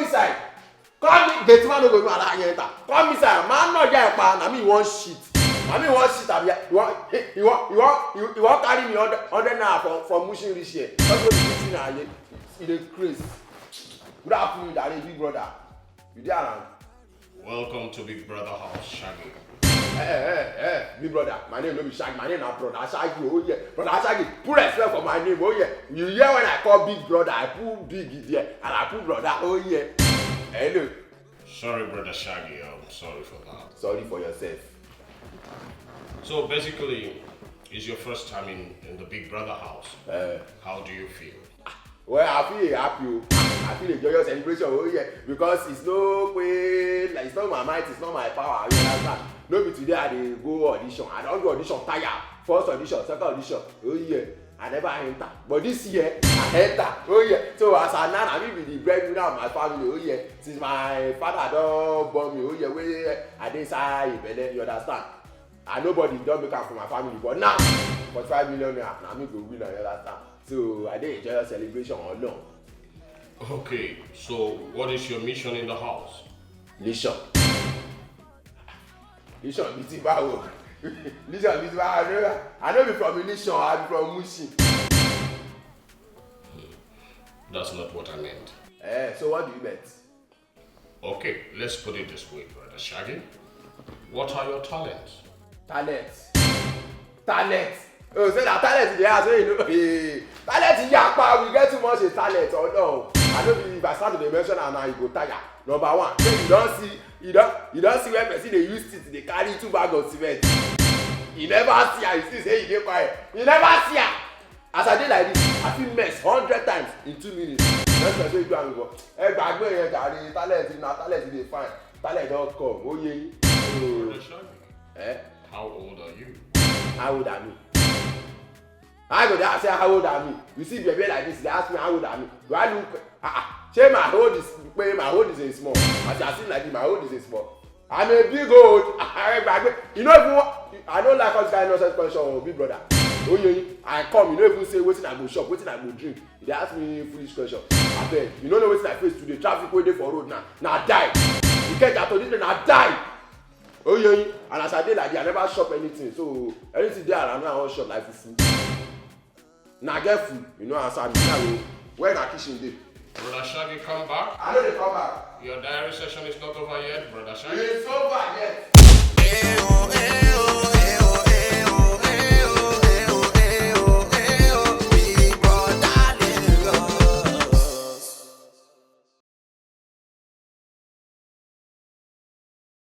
come inside. Come get man no go allow you enter. Come inside. Man no get pa. Na me want shit. Na me want shit. You want carry me 100 naira from Mushin this year. That's what you think na you. It is crazy. Good afternoon, Daddy, big brother. You there around? Welcome to Big Brother House, Shaggy. Hey, big brother. My name no be Shaggy. My name na Brother Shaggy. Oh yeah, Brother Shaggy. Put respect for my name. Oh yeah. You hear when I call big brother, I put big there, and I put brother. Oh yeah. Hello. Sorry, Brother Shaggy. I'm sorry for that. Sorry for yourself. So basically, it's your first time in the Big Brother house. How do you feel? Well, I feel happy. I feel a joyous celebration. Oh yeah, because it's no way, like it's not my might, it's not my power. You understand? No be today I dey go audition. I don't go audition tire. First audition, second audition. Oh yeah, I never enter. But this year I enter. Oh yeah. So as I now, I be the breadwinner of my family. Oh yeah. Since my father don born me. Oh yeah, where I dey inside Ibele. You understand? And nobody don make am for my family. But now, 45 million naira, na me go win. You understand? So I dey enjoy your celebration alone. Okay, so what is your mission in the house? Mission be ti bawo. Mission be ti bawo. I no be from Mission, I be from Mushin. That's not what I meant. So what do you bet? Okay, let's put it this way, Brother Shaggy. What are your talents? Talent. Oh, say that talent in the house, you know. Talent in Yapa, we get too much talent. Oh no. I know if I start to mention and now you go tire. Number one, you don't see where person they use it, they carry 2 bags of cement. You never see her, you still say you dey quiet. You never see her. As I did like this, I feel mess 100 times in 2 minutes. Next person you do and go, hey, bagbe here, carry talent dey fine. Talent don't come. Oh yeah. Brother Shaggy. How old are you? How old are me? I go there say how old are me? You see baby like this, they ask me how old are me. Do I look? Say my hold is a small. As I see like this, my hold is a small. I'm a big old. You know if you want, I don't like all this kind of nonsense question, big brother. Oh yeah, I come. You know even say wetin I go shop, wetin I go drink. They ask me foolish question. I beg. You don't know wetin I face today. Traffic wey dey for road now. Now die. You get that to this now die. Oh yeah, and as I dey like this, I never shop anything. So anything there around me, I want shop like food. Now get food, you know as I be. Where na kitchen dey? Brother Shaggy, come back. I know they come back. Your diary session is not over yet, Brother Shaggy. It's over, yes.